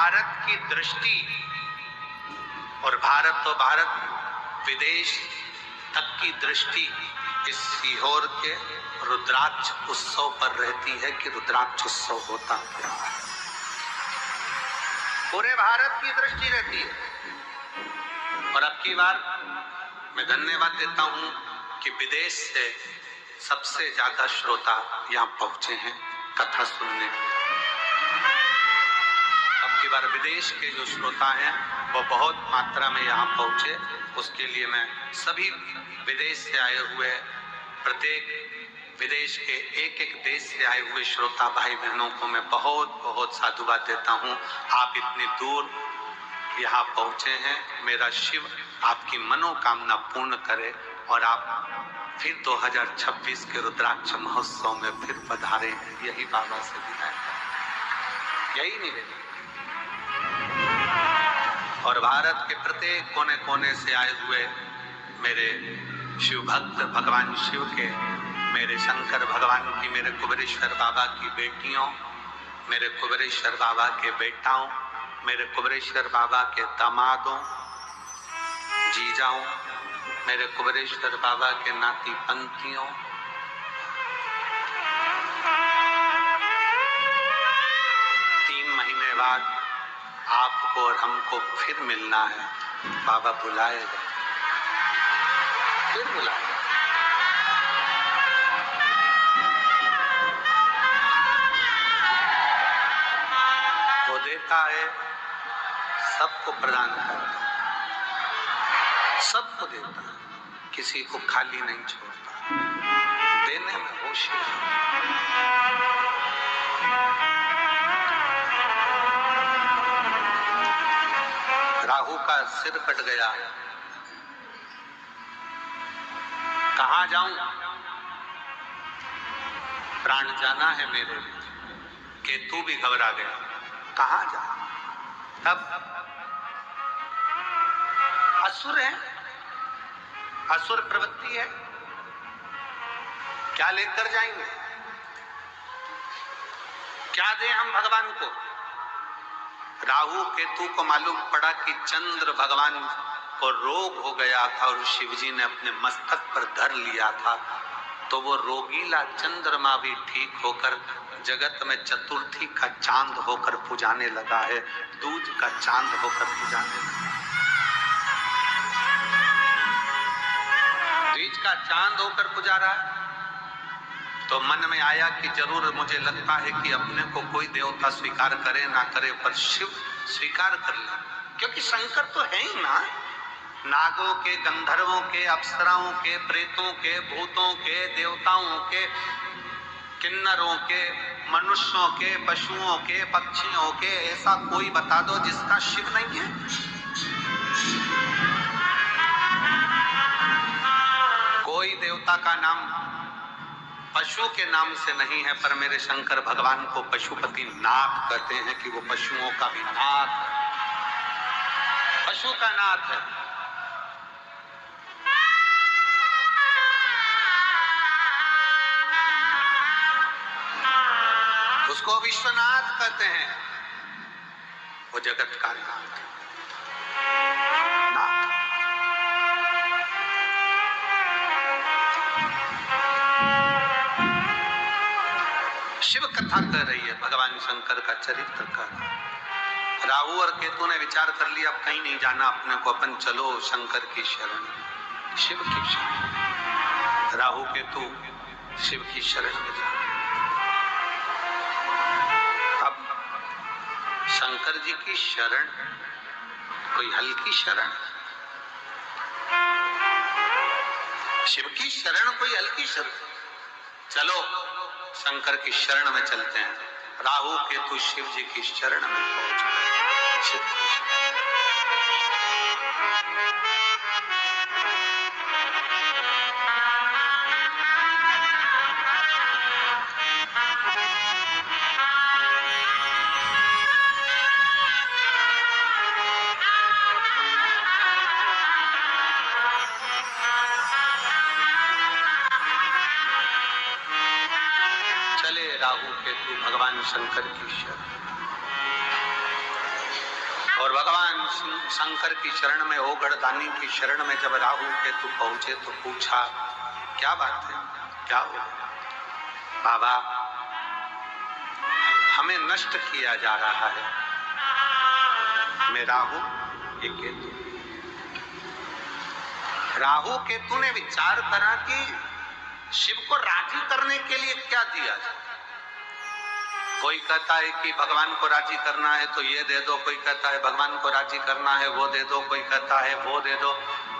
भारत की दृष्टि और भारत तो भारत विदेश तक की दृष्टि इस सीहोर के रुद्राक्ष उत्सव पर रहती है कि रुद्राक्ष उत्सव होता क्या है। पूरे भारत की दृष्टि रहती है। और अब की बार मैं धन्यवाद देता हूं कि विदेश से सबसे ज्यादा श्रोता यहां पहुंचे हैं कथा सुनने। अब की बार विदेश के जो श्रोता हैं वो बहुत मात्रा में यहां पहुंचे, उसके लिए मैं सभी विदेश से आए हुए, प्रत्येक विदेश के एक एक देश से आए हुए श्रोता भाई बहनों को मैं बहुत बहुत साधुवाद देता हूं। आप इतनी दूर यहाँ पहुंचे हैं। मेरा शिव आपकी मनोकामना पूर्ण करे और आप फिर 2026 के रुद्राक्ष महोत्सव में फिर पधारे हैं। यही बाबा से विनय है, यही निवेदन। और भारत के प्रत्येक कोने कोने से आए हुए मेरे शिव भक्त, भगवान शिव के, मेरे शंकर भगवान की, मेरे कुबेरेश्वर बाबा की बेटियों, मेरे कुबेरेश्वर बाबा के बेटाओं, मेरे कुबेरेश्वर बाबा के दामादों, जीजाओं, मेरे कुबेरेश्वर बाबा के नाती पंथियों, महीने बाद आपको और हमको फिर मिलना है। बाबा बुलाएगा, फिर बुलाएगा। वो देता है, सबको प्रदान करता है, सबको देता है, किसी को खाली नहीं छोड़ता, देने में होशियार। राहु का सिर कट गया, कहां जाऊं, प्राण जाना है मेरे। केतु भी घबरा गया, कहां जाऊं। तब असुर है, असुर प्रवृत्ति है, क्या लेकर जाएंगे, क्या दें हम भगवान को। राहु केतु को मालूम पड़ा कि चंद्र भगवान को रोग हो गया था और शिवजी ने अपने मस्तक पर धर लिया था, तो वो रोगीला चंद्रमा भी ठीक होकर जगत में चतुर्थी का चांद होकर पुजाने लगा है, दूज का चांद होकर पुजाने लगा। दूज का चांद होकर पुजा रहा है। तो मन में आया कि जरूर मुझे लगता है कि अपने को कोई देवता स्वीकार करे ना करे, पर शिव स्वीकार कर ले, क्योंकि शंकर तो है ही ना। नागों के, गंधर्वों के, अप्सराओं के, प्रेतों के, भूतों के, देवताओं के, किन्नरों के, मनुष्यों के, पशुओं के, पक्षियों के, ऐसा कोई बता दो जिसका शिव नहीं है। कोई देवता का नाम पशु के नाम से नहीं है, पर मेरे शंकर भगवान को पशुपति नाथ कहते हैं कि वो पशुओं का भी नाथ है, पशु का नाथ है। उसको विश्वनाथ कहते हैं, वो जगत का नाथ है। शिव कथा कर रही है, भगवान शंकर का चरित्र कर रहा है। राहु और केतु ने विचार कर लिया अब कहीं नहीं जाना अपने को, अपन चलो शंकर की शरण, शिव की शरण। राहु केतु शिव की शरण में जा। अब शंकर जी की शरण कोई हल्की शरण, शिव की शरण कोई हल्की शरण। चलो शंकर की शरण में चलते हैं। राहु केतु शिव जी की शरण में पहुंच गए। शिव की राहु केतु भगवान शंकर की शरण। और भगवान शंकर की शरण में, ओगड़दानी की शरण में जब राहु केतु पहुंचे तो पूछा, क्या बात है, क्या हुआ? बाबा, हमें नष्ट किया जा रहा है। मैं राहु, ये केतु। राहु केतु ने विचार करा कि शिव को राजी करने के लिए क्या दिया जाए। कोई कहता है कि भगवान को राजी करना है तो ये दे दो, कोई कहता है भगवान को राजी करना है वो दे दो, कोई कहता है वो दे दो।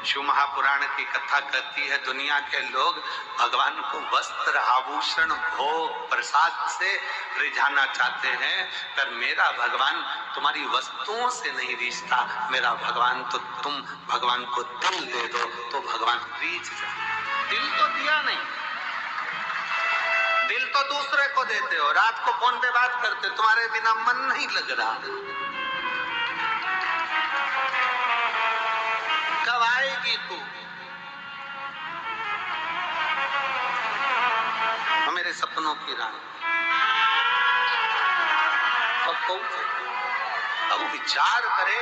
शिव महापुराण की कथा कहती है दुनिया के लोग भगवान को वस्त्र, आभूषण, भोग, प्रसाद से रिझाना चाहते हैं, पर मेरा भगवान तुम्हारी वस्तुओं से नहीं रिझता। मेरा भगवान तो तुम भगवान को दिल दे दो तो भगवान रिझ जाए। दिल तो दिया नहीं, दिल तो दूसरे को देते हो। रात को फोन पे बात करते, तुम्हारे बिना मन नहीं लग रहा। कब आएगी तू? मेरे सपनों की रानी कब पहुंचे? अब विचार करे,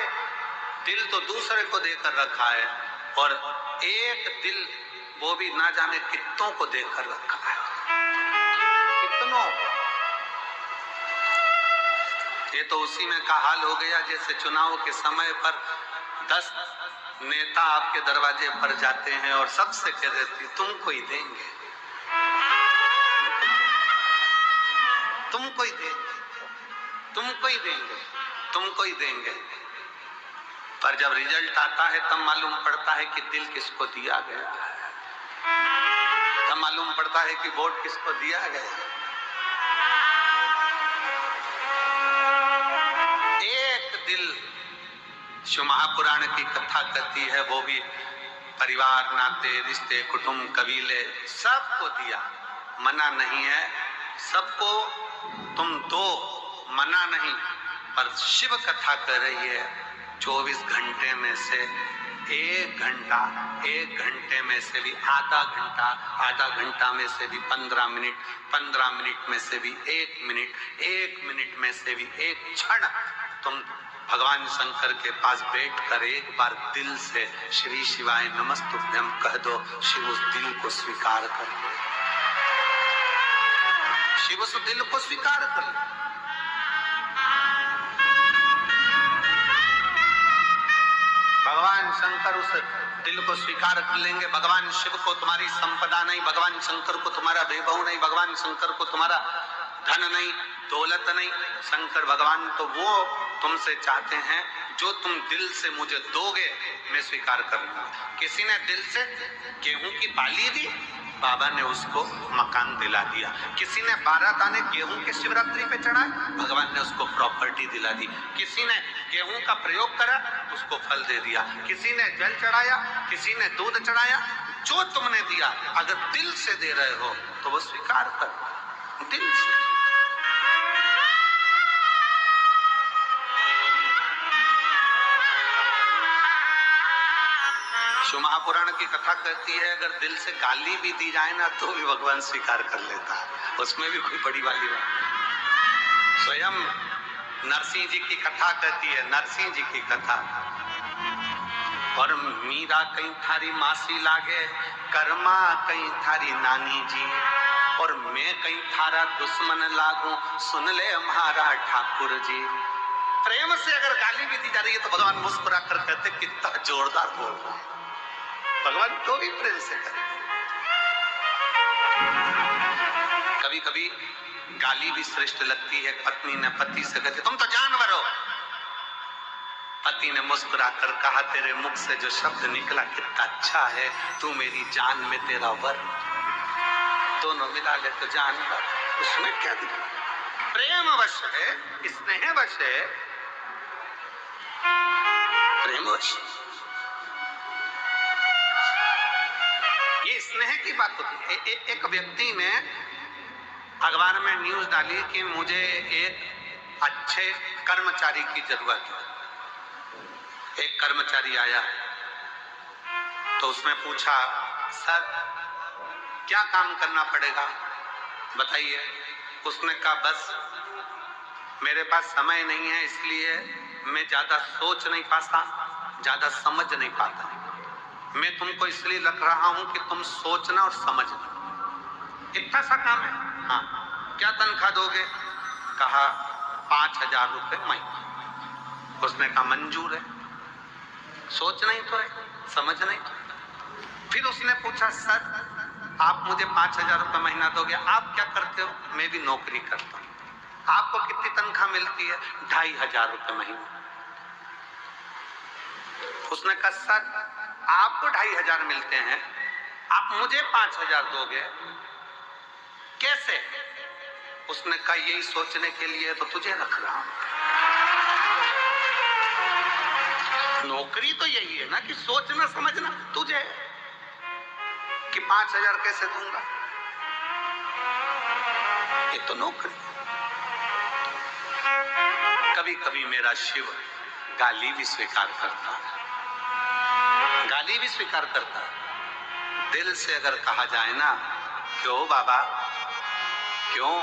दिल तो दूसरे को देकर रखा है और एक दिल वो भी ना जाने कितनों को देकर रखा है। कितनों? ये तो उसी में का हाल हो गया जैसे चुनाव के समय पर 10 नेता आपके दरवाजे पर जाते हैं और सबसे कह देती तुमको ही देंगे, तुमको ही देंगे, तुमको ही देंगे, तुमको ही देंगे। पर जब रिजल्ट आता है तब मालूम पड़ता है कि दिल किसको दिया गया है, तब मालूम पड़ता है कि वोट किसको दिया गया। एक दिल शिव महापुराण की कथा कहती है, वो भी परिवार, नाते, रिश्ते, कुटुंब, कबीले सबको दिया। मना नहीं है, सबको तुम दो, मना नहीं। पर शिव कथा कर रही है 24 घंटे में से 1 घंटा, 1 घंटे में से भी आधा घंटा, आधा घंटा में से भी 15 मिनट, 15 मिनट में से भी 1 मिनट, 1 मिनट में से भी 1 क्षण तुम भगवान शंकर के पास बैठकर एक बार दिल से श्री शिवाय नमस्तुभ्यम कह दो। शिव उस दिल को स्वीकार कर ले, शिव उस दिल को स्वीकार कर ले। भगवान शंकर उस दिल को स्वीकार कर लेंगे। भगवान शिव को तुम्हारी संपदा नहीं, भगवान शंकर को तुम्हारा वैभव नहीं, भगवान शंकर को तुम्हारा धन नहीं, दौलत नहीं। शंकर भगवान तो वो तुमसे चाहते हैं जो तुम दिल से मुझे दोगे मैं स्वीकार कर लूंगा। किसी ने दिल से गेहूं की बाली दी, बाबा ने उसको मकान दिला दिया। किसी ने 12 दाने गेहूं के शिवरात्रि पे चढ़ाए, भगवान ने उसको प्रॉपर्टी दिला दी। किसी ने गेहूं का प्रयोग करा, उसको फल दे दिया। किसी ने जल चढ़ाया, किसी ने दूध चढ़ाया। जो तुमने दिया अगर दिल से दे रहे हो तो वो स्वीकार कर, दिल से। शिव महापुराण की कथा कहती है अगर दिल से गाली भी दी जाए ना तो भी भगवान स्वीकार कर लेता है, उसमें भी कोई बड़ी वाली बात। स्वयं नरसिंह जी की कथा कहती है, नरसिंह जी की कथा। और मीरा कहीं थारी मासी लागे, कर्मा कहीं थारी नानी जी, और मैं कहीं थारा दुश्मन लागू, सुन ले हमारा ठाकुर जी। प्रेम से अगर गाली भी दी जा रही है तो भगवान मुस्कुरा कर कहते कितना जोरदार बोल रहा है। भगवान तो भी प्रेम से करे। कभी कभी गाली भी श्रेष्ठ लगती है। पत्नी ने पति से कहती तुम तो जानवर हो। पति ने मुस्कुरा कर कहा तेरे मुख से जो शब्द निकला कितना अच्छा है, तू मेरी जान में तेरा वर। दोनों मिला ले तो जानवर, उसमें क्या दिखा? प्रेम वश है, स्नेह वश है, प्रेम वश। ये स्नेह की बात होती है। एक व्यक्ति ने अखबार में न्यूज डाली कि मुझे एक अच्छे कर्मचारी की जरूरत है। एक कर्मचारी आया तो उसने पूछा सर क्या काम करना पड़ेगा बताइए। उसने कहा बस मेरे पास समय नहीं है इसलिए मैं ज्यादा सोच नहीं पाता, ज्यादा समझ नहीं पाता। मैं तुमको इसलिए रख रहा हूं कि तुम सोचना और समझना, इतना सा काम है। हाँ, क्या तनख्वाह दोगे? कहा 5,000 रुपए महीना। उसने कहा मंजूर है। सोचना ही तो है, समझना ही तो है। फिर उसने पूछा सर आप मुझे 5,000 रुपए महीना दोगे, आप क्या करते हो? मैं भी नौकरी करता हूँ। आपको कितनी तनख्वाह मिलती है? 2,500 रुपए महीना। उसने कहा सर आपको 2,500 मिलते हैं, आप मुझे 5,000 दोगे, कैसे? उसने कहा यही सोचने के लिए तो तुझे रख रहा हूं। नौकरी तो यही है ना कि सोचना समझना तुझे, कि 5,000 कैसे दूंगा, ये तो नौकरी। कभी कभी मेरा शिव गाली भी स्वीकार करता, गाली भी स्वीकार करता। दिल से अगर कहा जाए ना, क्यों बाबा क्यों,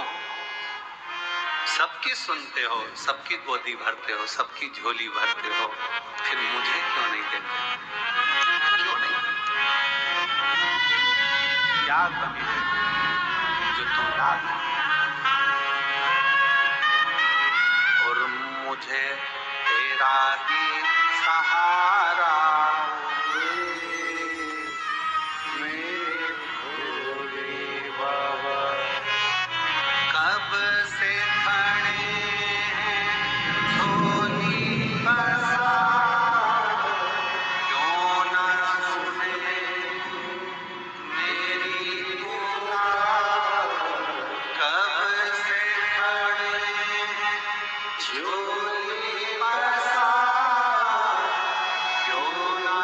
सबकी सुनते हो, सबकी गोदी भरते हो, सबकी झोली भरते हो, फिर मुझे क्यों नहीं देते? क्यों नहीं? क्या कमी है जो तुम ना दो? और मुझे तेरा ही सहारा, मेरे भोले बाबा कब से खड़े हैं झोली पसार, क्यों ना सुने मेरी पुकार, कब से खड़े हैं झोली पसार, क्यों ना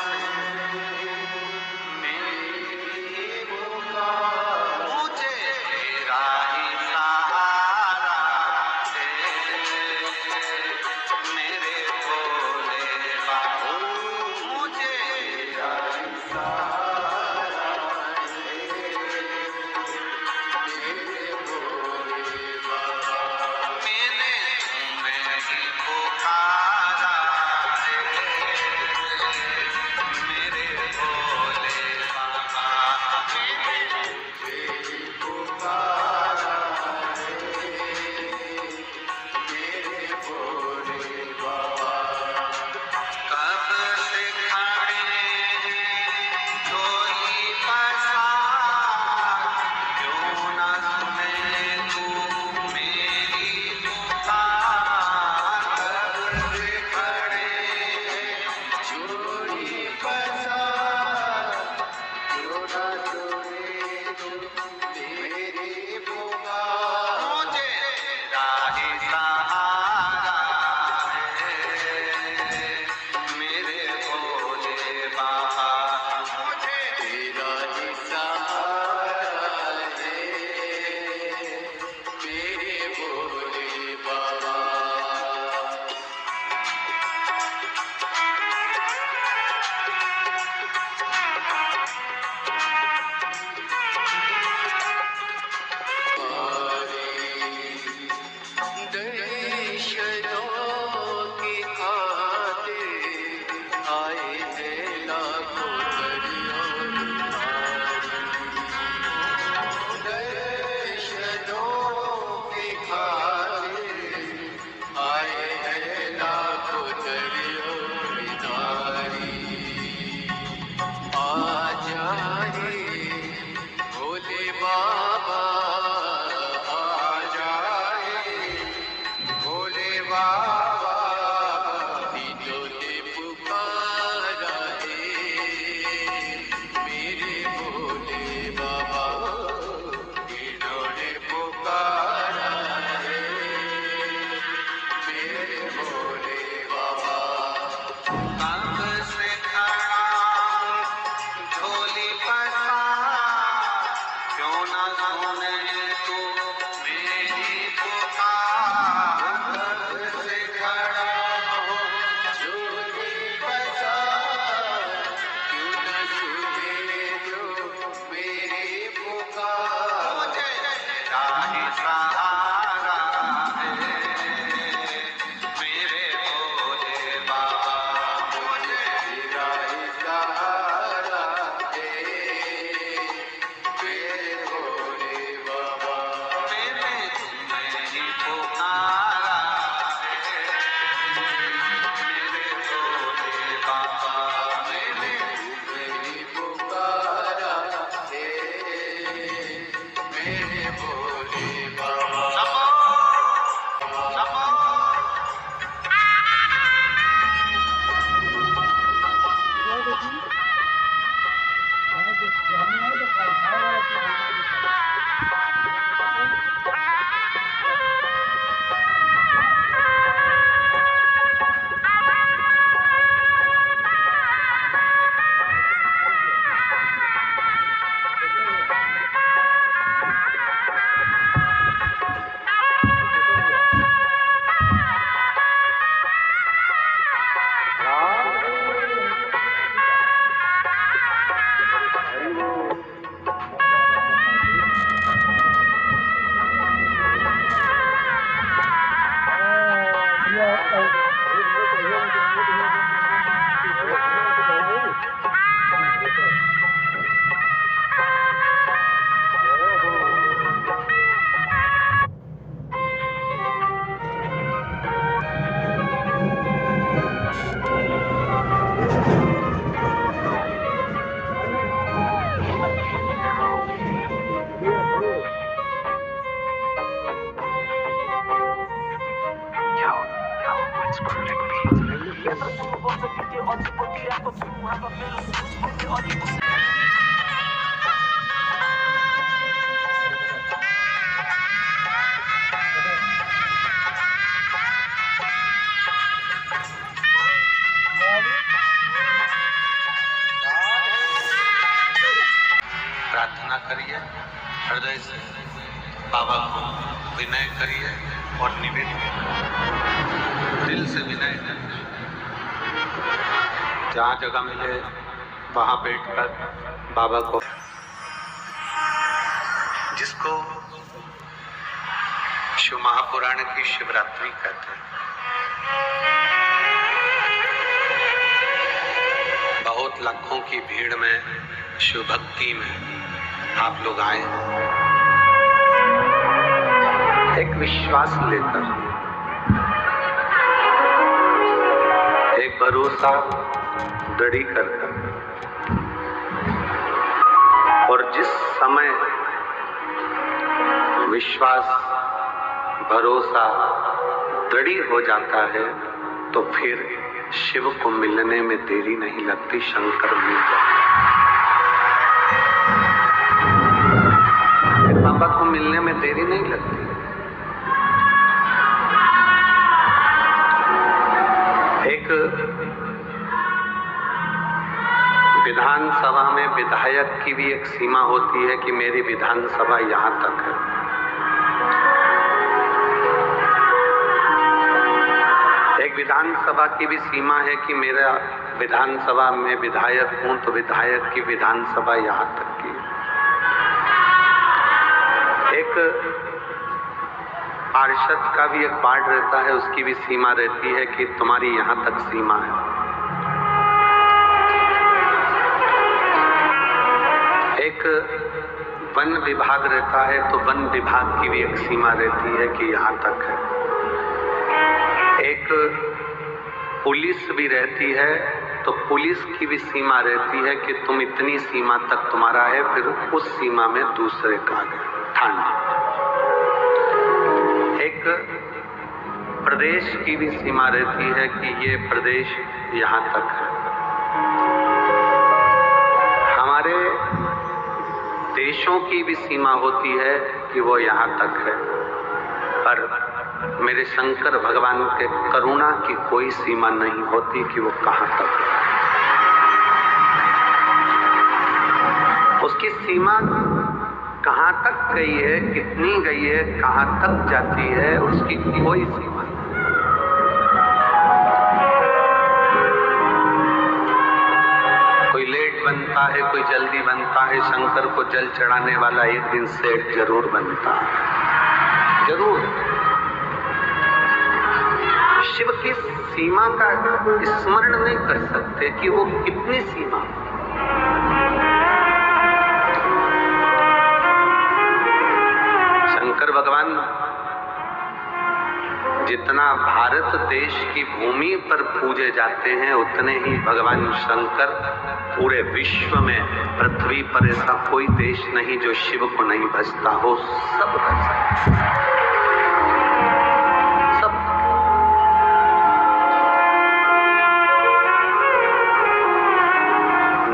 सुने मेरी पुकार। मुझे तेरा ही सहारा दे मेरे भोले बाबा, मुझे तेरा ही सहारा दे मेरे भोले बाबा। मैंने तुम्हें ही पुकारा है मेरे भोले बाबा, मैंने तुझे ही पुकारा प्रार्थना करिए, हृदय से बाबा को विनय करिए और निवेदन दिल से विनय करिए। जहाँ जगह मिले वहाँ बैठकर बाबा को, जिसको शिव महापुराण की शिवरात्रि कहते हैं, बहुत लाखों की भीड़ में शिव भक्ति में आप लोग आए, एक विश्वास लेकर, एक भरोसा दृढ़ कर, और जिस समय विश्वास भरोसा दृढ़ हो जाता है तो फिर शिव को मिलने में देरी नहीं लगती, शंकर मिल जाते। बाबा को मिलने में देरी नहीं लगती। एक विधानसभा में विधायक की भी एक सीमा होती है कि मेरी विधानसभा यहाँ तक है। एक विधानसभा की भी सीमा है कि मेरा विधानसभा में विधायक हूँ तो विधायक की विधानसभा यहाँ तक की। एक पार्षद का भी एक पार्ट रहता है, उसकी भी सीमा रहती है कि तुम्हारी यहाँ तक सीमा है। एक वन विभाग रहता है तो वन विभाग की भी एक सीमा रहती है कि यहाँ तक है। एक पुलिस भी रहती है तो पुलिस की भी सीमा रहती है कि तुम इतनी सीमा तक तुम्हारा है, फिर उस सीमा में दूसरे का है। थाना एक प्रदेश की भी सीमा रहती है कि ये प्रदेश यहाँ तक है। हमारे देशों की भी सीमा होती है कि वो यहाँ तक है, पर मेरे शंकर भगवान के करुणा की कोई सीमा नहीं होती कि वो कहाँ तक है। उसकी सीमा कहाँ तक गई है, कितनी गई है, कहाँ तक जाती है, उसकी कोई सीमा नहीं। कोई लेट बनता है, कोई जल्दी बनता है। शंकर को जल चढ़ाने वाला एक दिन सेठ जरूर बनता है, जरूर। शिव की सीमा का स्मरण नहीं कर सकते कि वो कितनी सीमा। शंकर भगवान जितना भारत देश की भूमि पर पूजे जाते हैं, उतने ही भगवान शंकर पूरे विश्व में, पृथ्वी पर ऐसा कोई देश नहीं जो शिव को नहीं भजता हो। सब भजता, सब।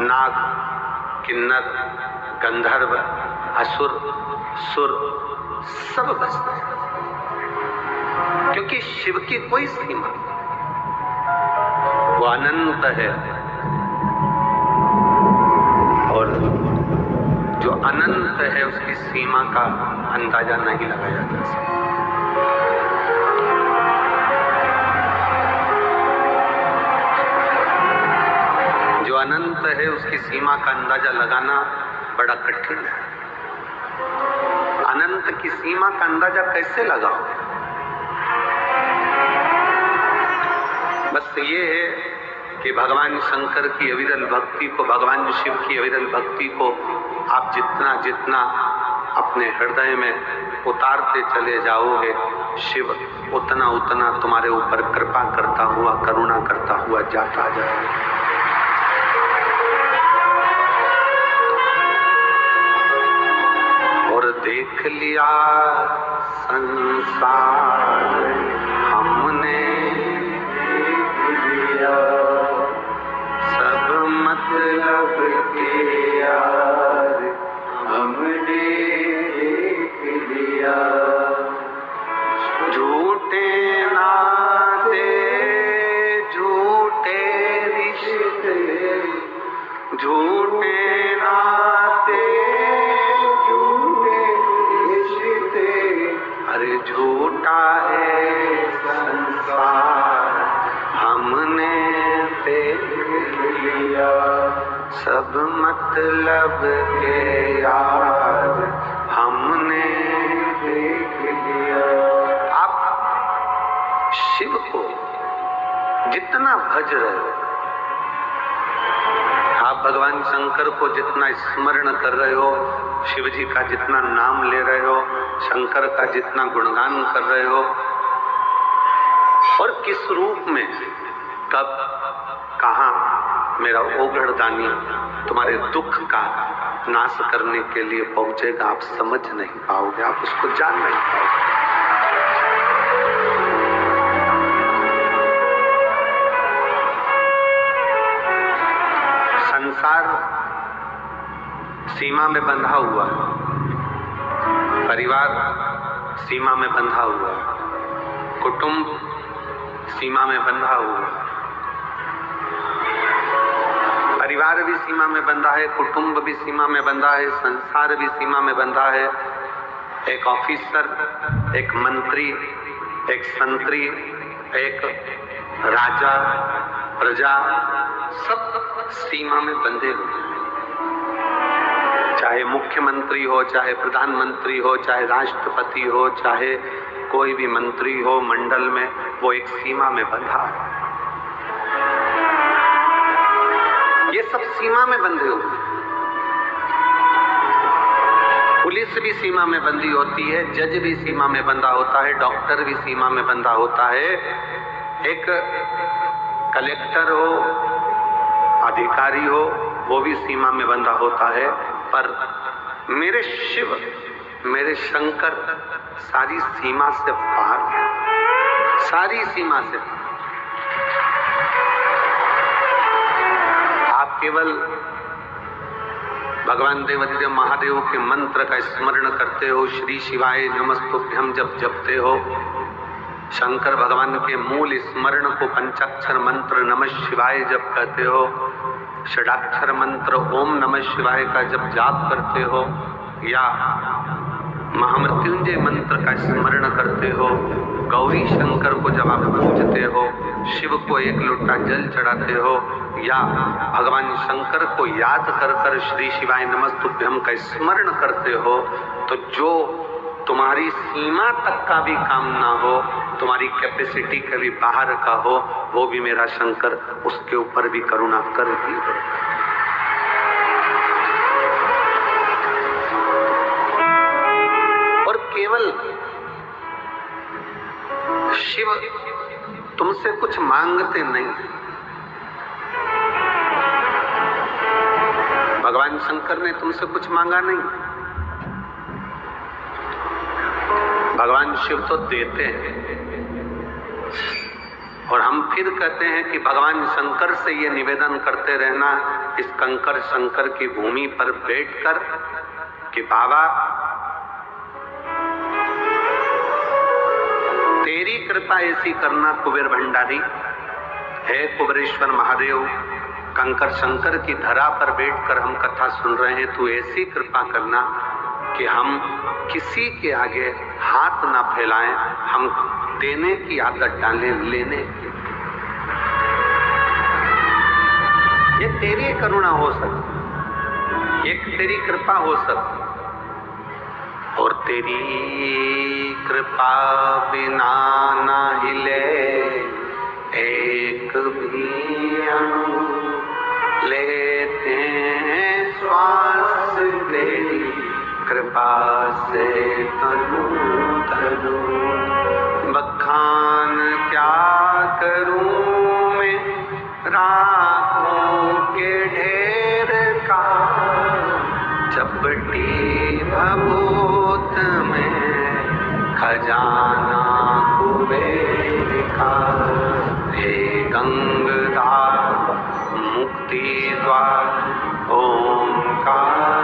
नाग, किन्नर, गंधर्व, असुर, सुर सब भजते हैं, क्योंकि शिव की कोई सीमा, वो अनंत है। और जो अनंत है उसकी सीमा का अंदाजा नहीं लगाया जा सकता। जो अनंत है उसकी सीमा का अंदाजा लगाना बड़ा कठिन है। अनंत की सीमा का अंदाजा कैसे लगाओ? बस ये है कि भगवान शंकर की अविरल भक्ति को, भगवान शिव की अविरल भक्ति को आप जितना जितना अपने हृदय में उतारते चले जाओगे, शिव उतना उतना तुम्हारे ऊपर कृपा करता हुआ, करुणा करता हुआ जाता जाएगा। और देख लिया संसार हमने, झूठे नाते झूठे रिश्ते, अरे झूठा है संसार हमने देख लिया, सब मतलब के यार हमने देख लिया। आप शिव को जितना भज रहे हो, आप भगवान शंकर को जितना स्मरण कर रहे हो, शिव जी का जितना नाम ले रहे हो, शंकर का जितना गुणगान कर रहे हो, और किस रूप में, कब, कहां मेरा ओगढ़दानी तुम्हारे दुख का नाश करने के लिए पहुंचेगा, आप समझ नहीं पाओगे, आप उसको जान नहीं पाओगे। संसार सीमा में बंधा हुआ है, परिवार सीमा में बंधा हुआ है, कुटुंब सीमा में बंधा हुआ है, परिवार भी सीमा में बंधा है, कुटुंब भी सीमा में बंधा है, संसार भी सीमा में बंधा है। एक ऑफिसर, एक मंत्री, एक संतरी, एक राजा, प्रजा, सब सीमा में बंधे हुए हैं। चाहे मुख्यमंत्री हो, चाहे प्रधानमंत्री हो, चाहे राष्ट्रपति हो, चाहे कोई भी मंत्री हो मंडल में, वो एक सीमा में बंधा है। ये सब सीमा में बंधे हुए हैं। पुलिस भी सीमा में बंधी होती है, जज भी सीमा में बंधा होता है, डॉक्टर भी सीमा में बंधा होता है, एक कलेक्टर हो, अधिकारी हो, वो भी सीमा में बंधा होता है। पर मेरे शिव, मेरे शंकर सारी सीमा से पार है, सारी सीमा से। आप केवल भगवान देवाधिदेव महादेव के मंत्र का स्मरण करते हो, श्री शिवाय नमस्तुभ्यम जब जपते हो, शंकर भगवान के मूल स्मरण को पंचाक्षर मंत्र नमः शिवाय जब कहते हो, षडाक्षर मंत्र ओम नमः शिवाय का जब जाप करते हो, या महामृत्युंजय मंत्र का स्मरण करते हो, गौरी शंकर को जब आप पूजते हो, शिव को एक लोटा जल चढ़ाते हो, या भगवान शंकर को याद कर कर श्री शिवाय नमस्तुभ्यम का स्मरण करते हो, तो जो तुम्हारी सीमा तक का भी काम ना हो, तुम्हारी कैपेसिटी के भी बाहर का हो, वो भी मेरा शंकर उसके ऊपर भी करुणा कर ही दे। और केवल शिव तुमसे कुछ मांगते नहीं, भगवान शंकर ने तुमसे कुछ मांगा नहीं, भगवान शिव तो देते हैं। और हम फिर कहते हैं कि भगवान शंकर से ये निवेदन करते रहना इस कंकर शंकर की भूमि पर बैठकर कि बाबा तेरी कृपा ऐसी करना कुबेर भंडारी, हे कुबेरेश्वर महादेव, कंकर शंकर की धरा पर बैठकर हम कथा सुन रहे हैं, तू ऐसी कृपा करना कि हम किसी के आगे हाथ ना फैलाएं, हम देने की आदत डालें, लेने की। ये तेरी करुणा हो सकती, एक तेरी कृपा हो सकती, और तेरी कृपा बिना ना हिले एक भी अणु, लेते हैं श्वास तेरी कृपा से तनु तनु। बखान क्या करूं मैं रातों के ढेर का, चपटी भभूत में खजाना कुबेर का। हे गंगाधार मुक्ति द्वार ओंकार